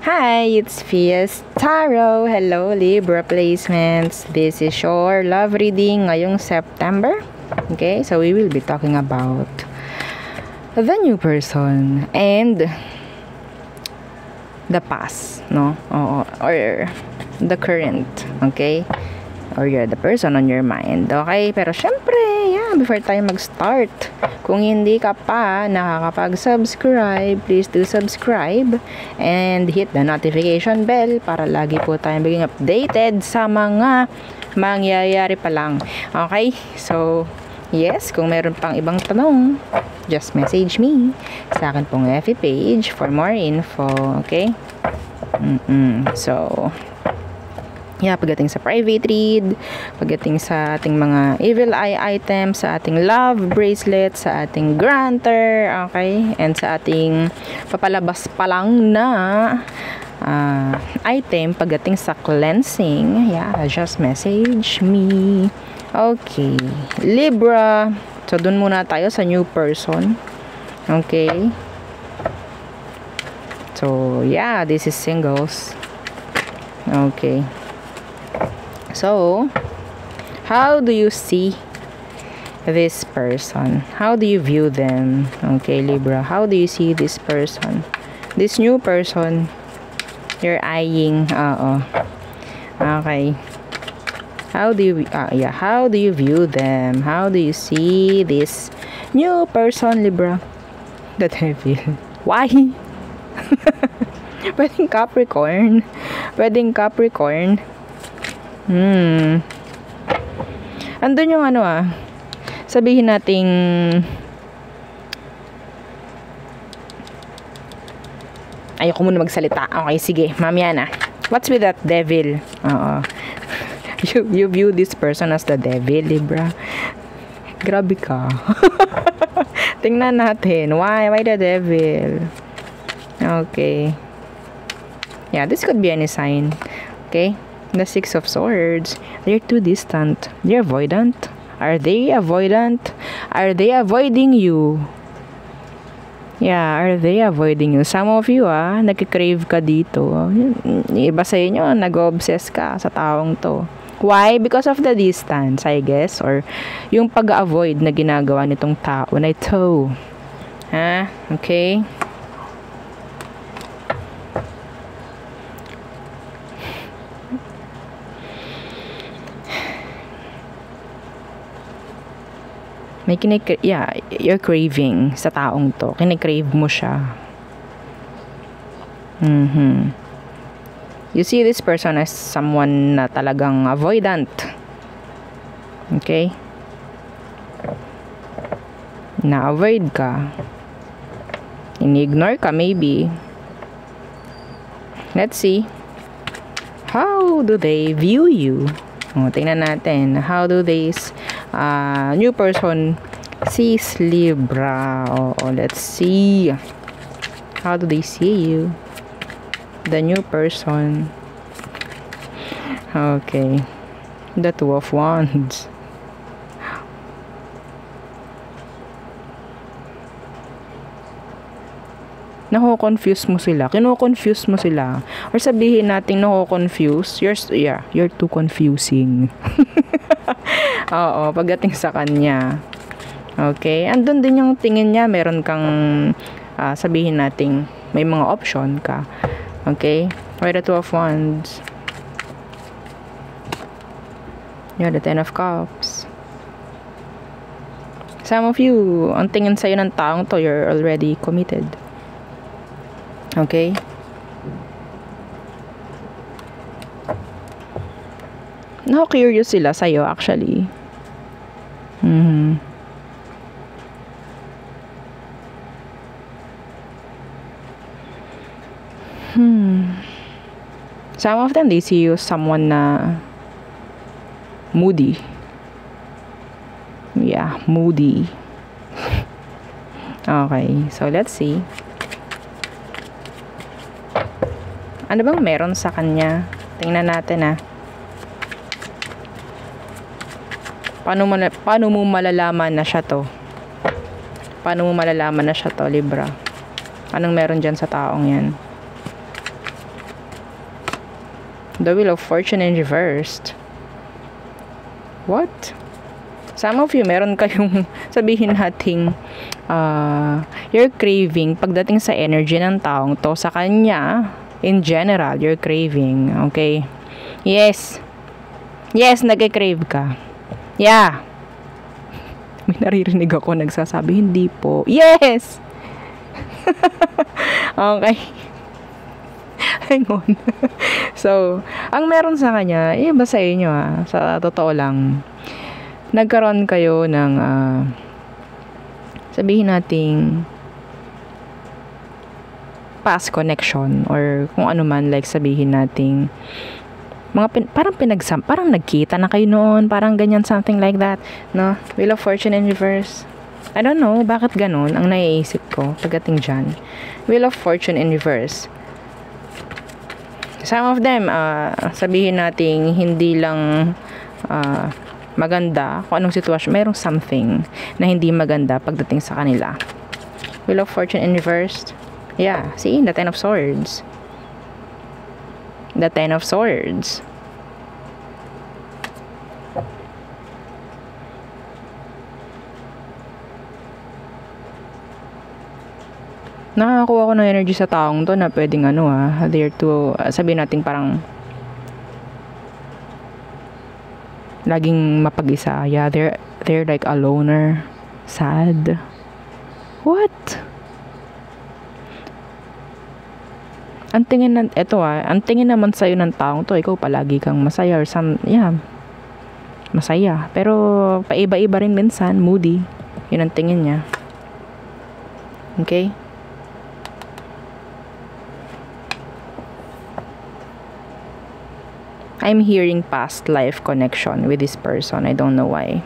Hi, it's Fias Tarot. Hello, Libra placements. This is your love reading ngayong September. Okay, so we will be talking about the new person and the past, no? Or the current, okay? Or you're the person on your mind, okay? Pero syempre, before tayo mag-start, kung hindi ka pa nakakapag-subscribe, please do subscribe and hit the notification bell para lagi po tayong maging updated sa mga mangyayari pa lang. Okay? So, yes, kung meron pang ibang tanong, just message me sa akin pong FB page for more info. Okay? So, pagdating sa private read, pagdating sa ating mga evil eye items, sa ating love bracelet, sa ating granter, okay, and sa ating papalabas pa lang na item pagdating sa cleansing, just message me. Okay, Libra, so dun muna tayo sa new person. Okay, so this is singles. Okay, so, how do you see this person? How do you view them? Okay, Libra, how do you see this person? This new person you're eyeing. Okay. How do you how do you view them? How do you see this new person, Libra? The devil. Why? Pwedeng Capricorn. Andun yung sabihin nating ayoko muna magsalita. Okay, sige, mamaya na. What's with that devil? You view this person as the devil, Libra. Grabe ka. Tingnan natin. Why the devil? Okay. This could be any sign. Okay. The Six of Swords. They're too distant. They're avoidant. Are they avoidant? Are they avoiding you? Are they avoiding you? Some of you, nagkikrave ka dito. Iba sa inyo, nag-obsess ka sa taong to. Why? Because of the distance, I guess. Or yung pag-avoid na ginagawa nitong tao na ito. Okay? May you're craving sa taong to. Kinikrave mo siya. You see this person as someone na talagang avoidant. Okay? Na-avoid ka. In-ignore ka maybe. Let's see. How do they view you? Tingnan natin. How do this new person sees Libra? Let's see. How do they see you? The new person. Okay. The Two of Wands. Nako-confuse mo sila. Kino-confuse mo sila. Or sabihin natin nako-confuse. You're too confusing. Pagdating sa kanya. Okay? Andun din yung tingin niya. Meron kang sabihin natin may mga option ka. Okay? Or the Two of Wands. The Ten of Cups. Some of you, ang tingin sa'yo ng taong to, you're already committed. Okay? Curious sila sa'yo actually. Some of them, they see you someone na moody. Moody. Okay, so let's see. Ano bang meron sa kanya? Tingnan natin Paano mo malalaman na siya to? Libra? Anong meron dyan sa taong yan? The Wheel of Fortune in reversed. What? Some of you, meron kayong sabihin nating you're craving pagdating sa energy ng taong to sa kanya. In general, you're craving. Okay? Yes. Yes, nag-crave ka. Yeah. May naririnig ako nagsasabi, hindi po. Yes! Okay. Hang on. So, ang meron sa kanya, iba sa inyo sa totoo lang, nagkaroon kayo ng sabihin nating past connection or kung ano man, like sabihin nating parang nagkita na kayo noon, parang ganyan, something like that, no? Wheel of Fortune in reverse. I don't know, bakit ganun ang naiisip ko pagdating dyan. Wheel of Fortune in reverse. Some of them, sabihin nating hindi lang maganda kung anong sitwasyon, mayroong something na hindi maganda pagdating sa kanila. Wheel of Fortune in reverse. Yeah, see, the Ten of Swords. The Ten of Swords. Nakakakuha ko ng energy sa taong to na pwedeng there to, sabihin natin parang laging mapag-isa. Yeah, they're like a loner. Sad. What? Ang tingin naman sa'yo ng taong to, ikaw palagi kang masaya or masaya. Pero paiba-iba rin minsan, moody. Yun ang tingin niya. Okay? I'm hearing past life connection with this person. I don't know why.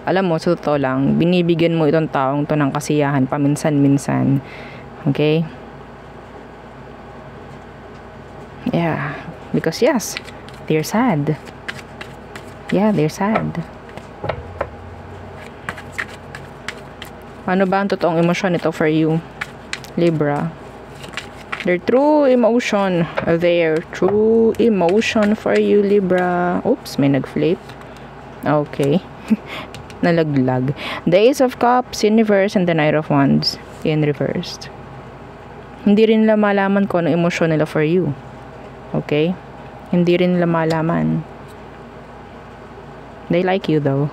Alam mo, sa totoo lang, binibigyan mo itong taong to ng kasiyahan paminsan-minsan. Okay? Yeah. Because yes, they're sad. Yeah, they're sad. Ano ba ang totoong emosyon nito for you, Libra? Their true emotion. Their true emotion for you, Libra. Oops, may nag-flip. Okay. Nalaglag. The Ace of Cups in reverse and the Knight of Wands in reversed. Hindi rin nila malaman kung anong emosyon nila for you. Okay? Hindi rin nila malaman. They like you though.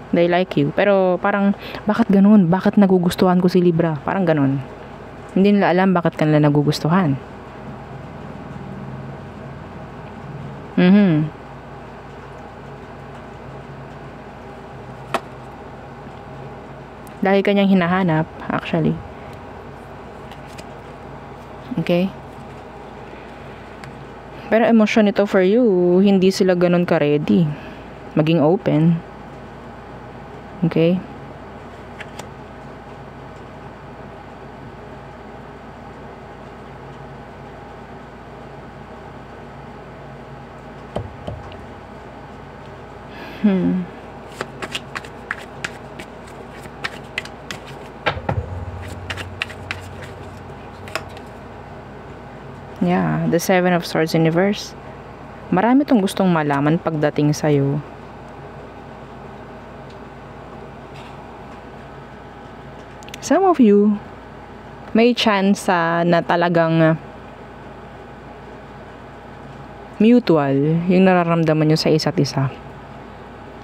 They like you. Pero parang, bakit ganun? Bakit nagugustuhan ko si Libra? Parang ganun. Hindi nila alam bakit kanila nagugustuhan. Dahil kanyang hinahanap, actually. Okay? Pero emosyon ito for you, hindi sila ganun ka-ready. Maging open. Okay? Yeah, the Seven of Swords in reverse. Marami tong gustong malaman pagdating sa'yo. Some of you, may chance na talagang mutual yung nararamdaman nyo sa isa't isa.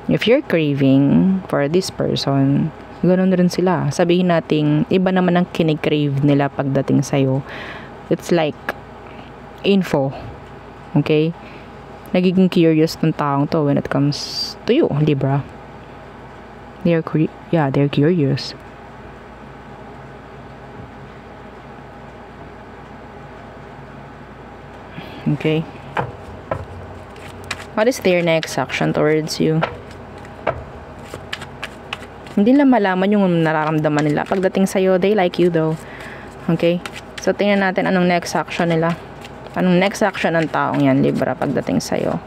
If you're craving for this person, ganun rin sila. Sabihin natin, iba naman ang kinikrave nila pagdating sa'yo. It's like info. Okay? Nagiging curious ng taong to when it comes to you, Libra. They're curious. Okay? What is their next action towards you? Hindi lang malaman yung nararamdaman nila pagdating sa'yo. They like you though. Okay? So, tingnan natin anong next action nila. Anong next action ng taong yan, Libra, pagdating sa'yo.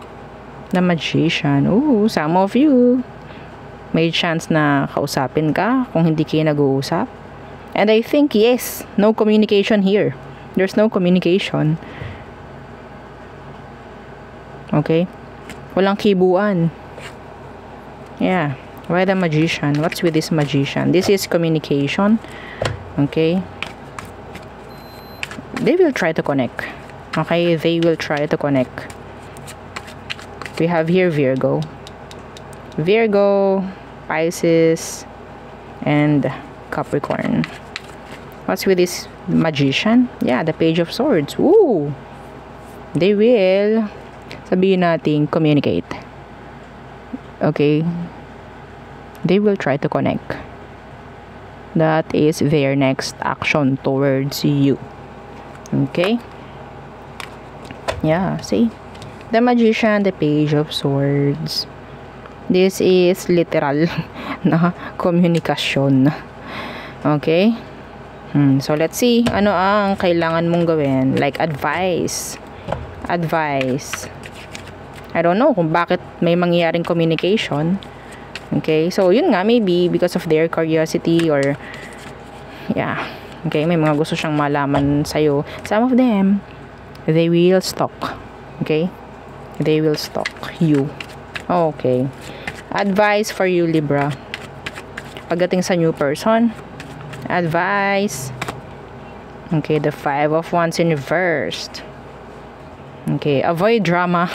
The Magician. Ooh, some of you. May chance na kausapin ka kung hindi kayo nag-uusap. And I think, yes, no communication here. There's no communication. Okay? Walang kibuan. Yeah. Why the Magician? What's with this Magician? This is communication. Okay? They will try to connect. Okay? They will try to connect. We have here Virgo. Virgo, Pisces, and Capricorn. What's with this Magician? Yeah, the Page of Swords. Ooh! They will, sabihin natin, communicate. Okay? They will try to connect. That is their next action towards you. Okay? Yeah, see? The Magician, the Page of Swords. This is literal na komunikasyon. Okay? So, let's see. Ano ang kailangan mong gawin? Like, advice. Advice. I don't know kung bakit may mangyayaring communication. Okay? So, yun nga, maybe because of their curiosity or yeah. Okay? May mga gusto siyang malaman sa'yo. Some of them, they will stalk. Okay? They will stalk you. Okay. Advice for you, Libra. Pagdating sa new person, advice. Okay, the 5 of Wands in reverse. Okay, avoid drama.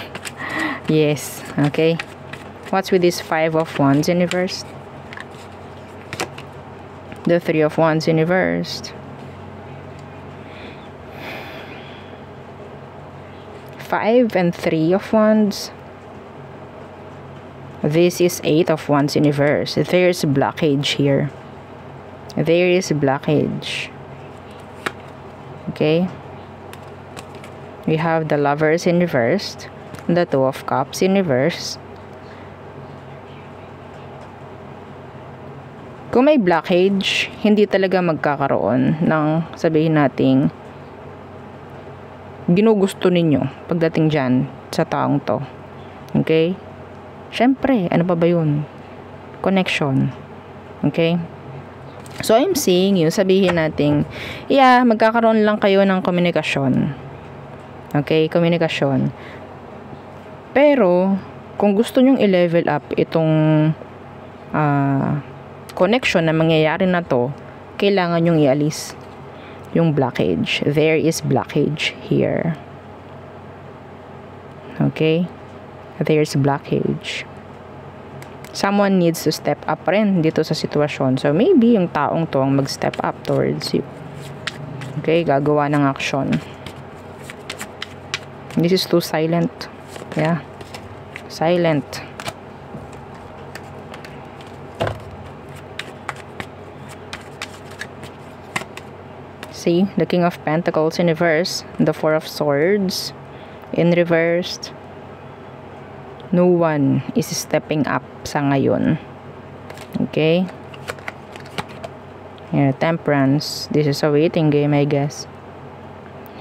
Yes, okay. What's with this 5 of Wands in reverse? The 3 of Wands in reverse. 5 and 3 of Wands. This is 8 of Wands in reverse. There's blockage here. There is blockage. Okay. We have the Lovers in reverse. The 2 of Cups in reverse. Kung may blockage, hindi talaga magkakaroon ng sabihin nating ginugusto ninyo pagdating dyan sa taong to. Okay? Syempre, ano pa ba yun? Connection. Okay? So, I'm seeing you, sabihin natin, yeah, magkakaroon lang kayo ng komunikasyon. Okay? Komunikasyon. Pero, kung gusto nyong i-level up itong connection na mangyayari na to, kailangan nyong ialis yung blockage. There is blockage here. Okay? There's blockage. Someone needs to step up rin dito sa sitwasyon. So, maybe yung taong to ang mag-step up towards you. Okay? Gagawa ng action. This is too silent. Yeah. Silent. See? The King of Pentacles in reverse. The 4 of Swords in reverse. No one is stepping up sa ngayon. Okay? Yeah, Temperance. This is a waiting game, I guess.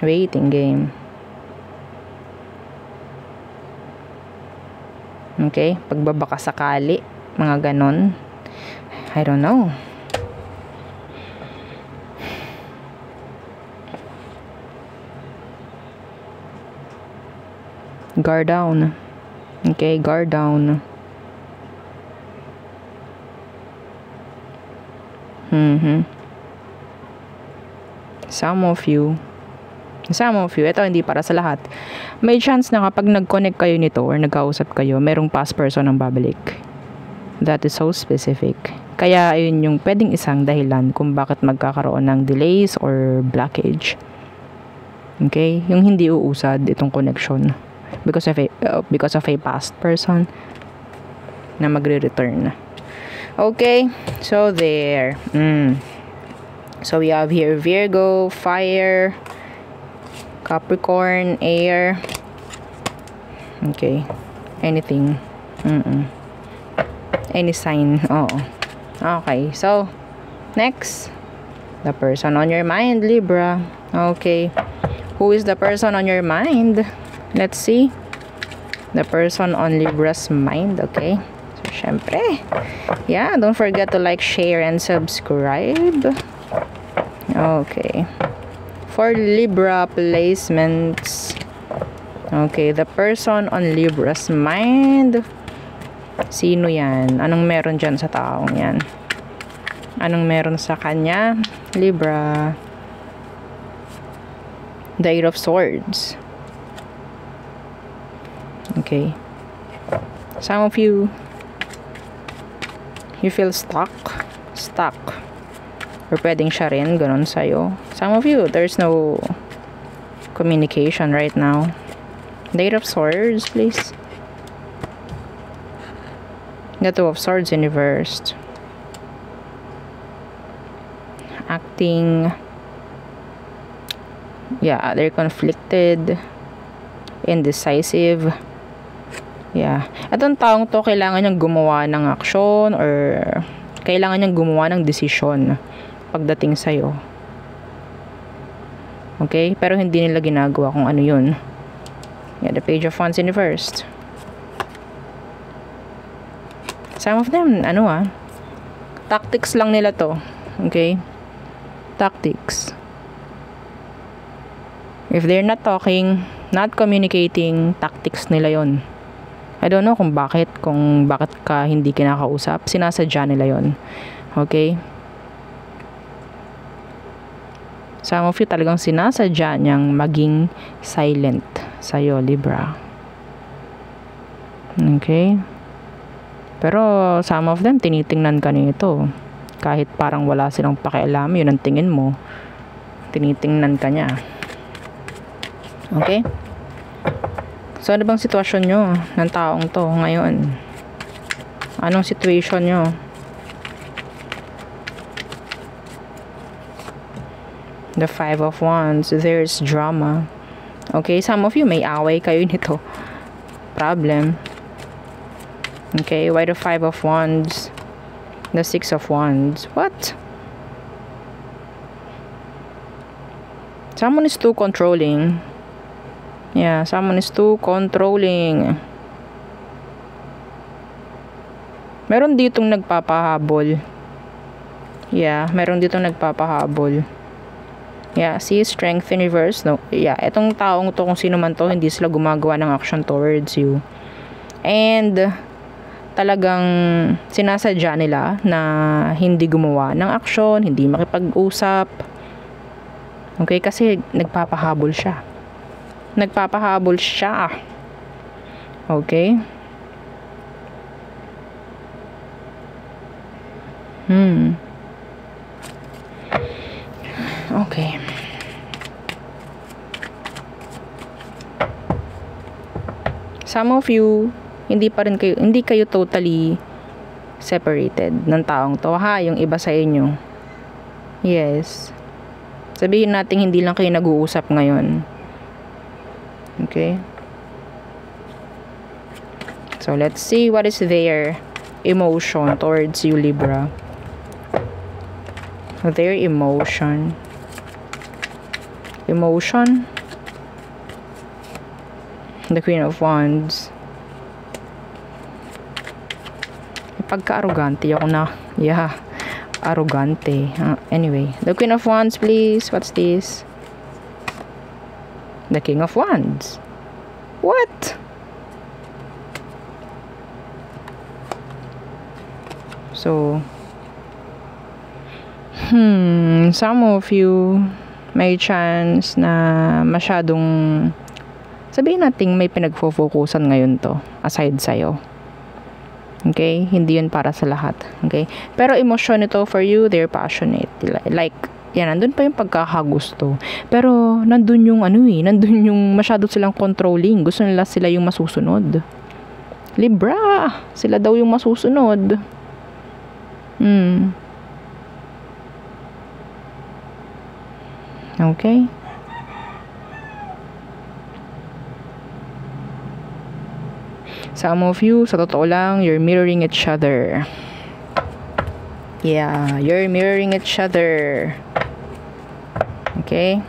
Waiting game. Okay? Pagbabaka sakali. Mga ganon. I don't know. Guard down. Okay, guard down. Some of you, ito hindi para sa lahat. May chance na kapag nag-connect kayo nito or nagkausap kayo, merong past person ang babalik. That is so specific. Kaya ayun yung pwedeng isang dahilan kung bakit magkakaroon ng delays or blockage. Okay? Yung hindi uusad itong connection. Because of a past person na magre-return. Okay, so there. So we have here Virgo, fire, Capricorn, air. Okay, anything. Any sign. Oh. Okay, so next, the person on your mind, Libra. Okay, who is the person on your mind? Let's see. The person on Libra's mind. Okay. So, syempre. Yeah, don't forget to like, share, and subscribe. Okay. For Libra placements. Okay, the person on Libra's mind. Sino yan? Anong meron dyan sa taong yan? Anong meron sa kanya? Libra. The Eight of Swords. Okay. Some of you feel stuck. Or pwedeng siya rin, ganun sa'yo. Some of you, there's no communication right now. The Eight of Swords, please. The Two of Swords in reversed. Acting. Yeah, they're conflicted. Indecisive. Yeah. Itong taong to, kailangan niyang gumawa ng aksyon or kailangan niyang gumawa ng desisyon pagdating sa'yo. Okay? Pero hindi nila ginagawa kung ano yun. Yeah, the Page of Wands in reversed. Some of them, tactics lang nila to. Okay? Tactics. If they're not talking, not communicating, tactics nila yon. I don't know kung bakit ka hindi kinakausap. Sinasadya nila yon. Okay? Some of you talagang sinasadya niyang maging silent sa'yo, Libra. Okay? Pero some of them, tinitingnan ka nito. Kahit parang wala silang pakialam, yun ang tingin mo. Tinitingnan ka niya. Okay? So, ano bang sitwasyon nyo ng taong to ngayon? Anong situation nyo? The Five of Wands. There's drama. Okay? Some of you, may away kayo nito. Problem. Okay? Why the Five of Wands? The Six of Wands. What? Someone is too controlling. Yeah, someone is too controlling. Meron ditong nagpapahabol. Yeah, meron ditong nagpapahabol. Yeah, see, strength in reverse. No, yeah, etong taong to, kung sino man to, hindi sila gumagawa ng action towards you. And talagang sinasadya nila na hindi gumawa ng action, hindi makipag-usap. Okay, kasi nagpapahabol siya. Nagpapahabol siya. Okay? Okay. Some of you, hindi kayo totally separated ng taong to, ha? Yung iba sa inyo. Yes. Sabihin natin hindi lang kayo nag-uusap ngayon. Okay? So, let's see what is their emotion towards you, Libra. Their emotion. Emotion. The Queen of Wands. Pagka-arrogante ako na. Yeah. Arrogante. Anyway. The Queen of Wands, please. What's this? The King of Wands. What? So, some of you may chance na masyadong, sabihin natin may pinagfo-focusan ngayon to aside sa'yo. Okay? Hindi yun para sa lahat. Okay? Pero emosyon ito for you, they're passionate. Like, yan, nandun pa yung pagkakagusto. Pero, nandun yung nandun yung masyado silang controlling. Gusto nila sila yung masusunod. Libra! Sila daw yung masusunod. Okay? Some of you, sa totoo lang, you're mirroring each other. Yeah, you're mirroring each other. Okay?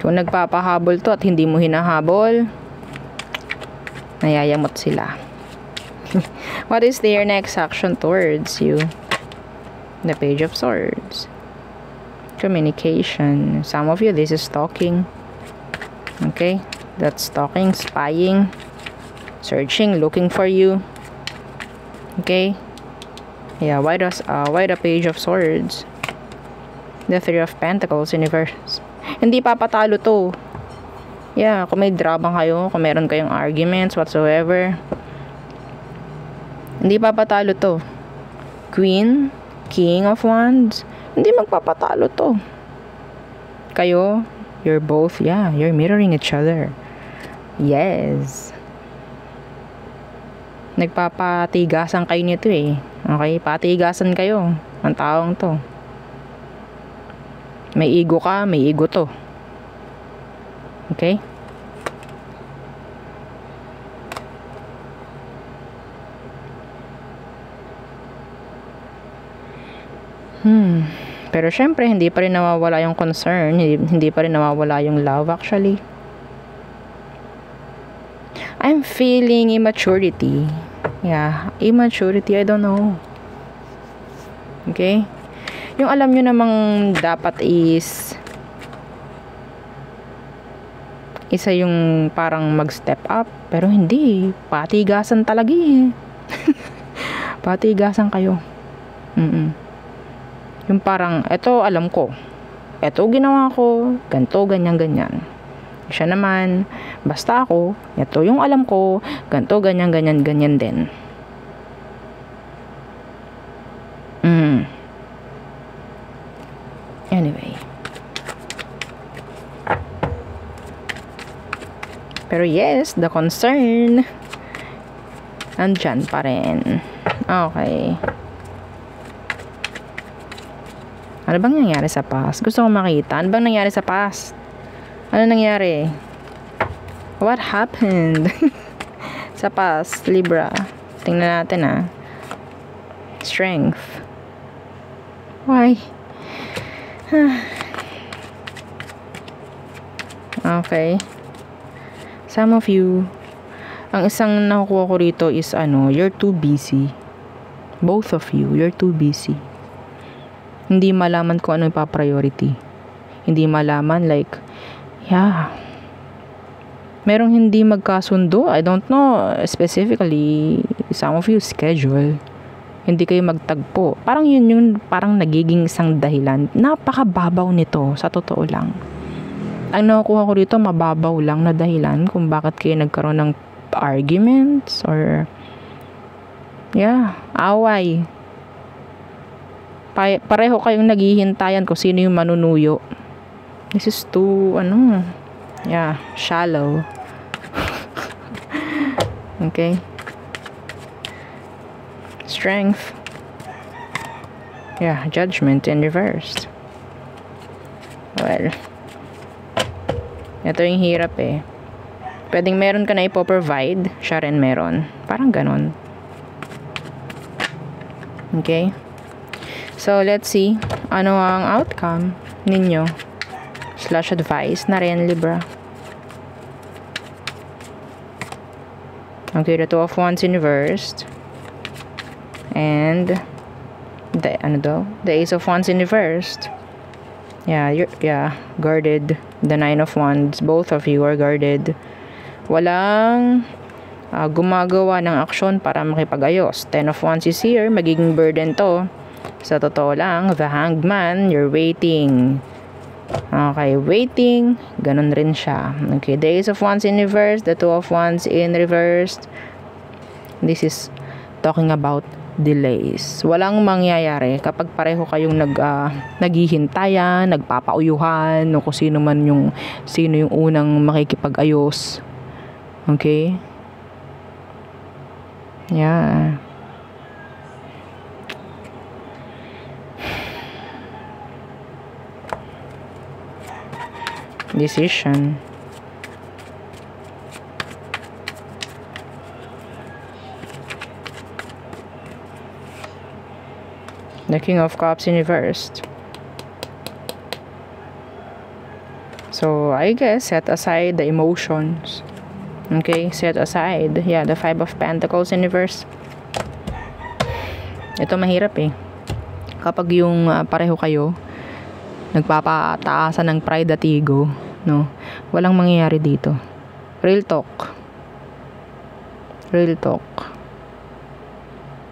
Kung nagpapahabol to at hindi mo hinahabol, nayayamot sila. What is their next action towards you? The Page of Swords. Communication. Some of you, this is stalking. Okay? That's stalking, spying, searching, looking for you. Okay? Yeah, why the Page of Swords? The Three of Pentacles in reverse. Hindi papatalo to. Yeah, kung may drama kayo, kung meron kayong arguments whatsoever, hindi papatalo to. Queen, King of Wands, hindi magpapatalo to. Kayo, you're both, yeah, you're mirroring each other. Yes. Nagpapatigasan kayo nito eh. Okay, patigasan kayo ang taong to. May ego ka, may ego to. Okay? Pero syempre, hindi pa rin nawawala yung concern. Hindi pa rin nawawala yung love actually. I'm feeling immaturity. Yeah, immaturity, I don't know. Okay? Yung alam nyo namang dapat is isa yung parang mag-step up, pero hindi. Patigasan talaga eh. Patigasan kayo. Yung parang, eto alam ko. Eto ginawa ko. Ganto, ganyan, ganyan. Siya naman, basta ako, eto yung alam ko. Ganto, ganyan, ganyan, ganyan din. Anyway. Pero yes, the concern andyan pa rin. Okay. Ano bang nangyari sa past? Gusto ko makita. Ano bang nangyari sa past? Ano nangyari? What happened? Sa past, Libra. Tingnan natin ah. Strength. Why? Okay. Some of you, ang isang nakukuha ko rito is you're too busy. Both of you, you're too busy. Hindi malaman kung ano yung pa-priority. Hindi malaman like, yeah. Merong hindi magkasundo. I don't know specifically some of you schedule. Hindi kayo magtagpo. Parang yun yung parang nagiging isang dahilan. Napakababaw nito, sa totoo lang. Ang nakukuha ko dito, mababaw lang na dahilan kung bakit kayo nagkaroon ng arguments or away. Pareho kayong naghihintayan kung sino yung manunuyo. This is too, shallow. Okay. Strength. Yeah, Judgment in reversed. Well, ito yung hirap eh. Pwedeng meron ka na ipo-provide, siya rin meron. Parang ganon. Okay? So, let's see. Ano ang outcome ninyo? / advice na rin, Libra. Okay, the Two of Wands in reversed. And the Ace of Wands in reversed. Yeah, guarded. The Nine of Wands, both of you are guarded. Walang gumagawa ng aksyon para makipag-ayos. 10 of Wands is here, magiging burden to. Sa totoo lang, the Hanged Man, you're waiting. Okay, waiting, ganun rin siya. Okay, the Ace of Wands in reverse, the Two of Wands in reversed. This is talking about delays. Walang mangyayari kapag pareho kayong naghihintayan, nagpapauyuhan, o kung sino yung unang makikipag-ayos. Okay? Yeah. Decision. The King of Cups in reversed. So, I guess, set aside the emotions. Okay, set aside. Yeah, the Five of Pentacles in reverse. Ito mahirap eh. Kapag yung pareho kayo, nagpapataasan ng pride at ego, no? Walang mangyayari dito. Real talk. Real talk.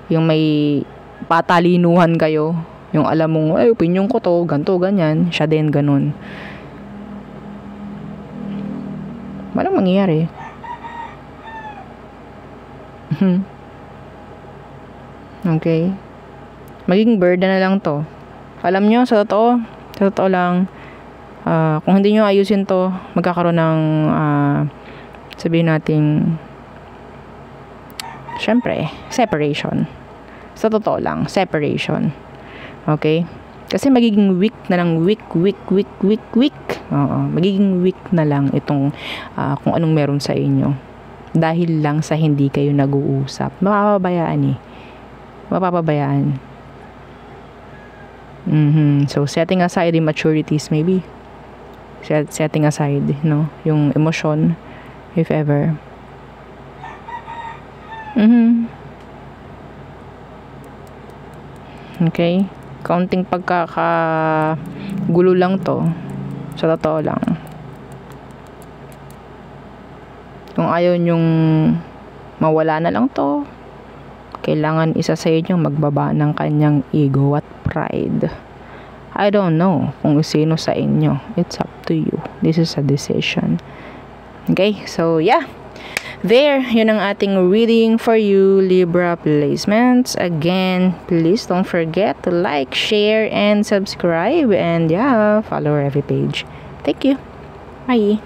Yung may patalinuhan kayo, yung alam mong, ay, opinion ko to, ganto, ganyan, siya din, ganun. Walang mangyayari. Okay? Magiging burden na lang to. Alam nyo, sa totoo lang, kung hindi nyo ayusin to, magkakaroon ng, sabihin natin, syempre, separation. Sa totoo lang, separation. Okay? Kasi magiging weak na lang, weak. Oo, magiging weak na lang itong kung anong meron sa inyo. Dahil lang sa hindi kayo nag-uusap. Mapapabayaan. So, setting aside immaturities, maybe. Setting aside, no? Yung emotion, if ever. Okay? Kaunting pagkakagulo lang to. Sa totoo lang. Kung ayaw nyong mawala na lang to, kailangan isa sa inyo magbaba ng kanyang ego at pride. I don't know kung sino sa inyo. It's up to you. This is a decision. Okay? So, yeah. There, yun ang ating reading for you, Libra placements. Again, please don't forget to like, share, and subscribe. And yeah, follow every page. Thank you. Bye.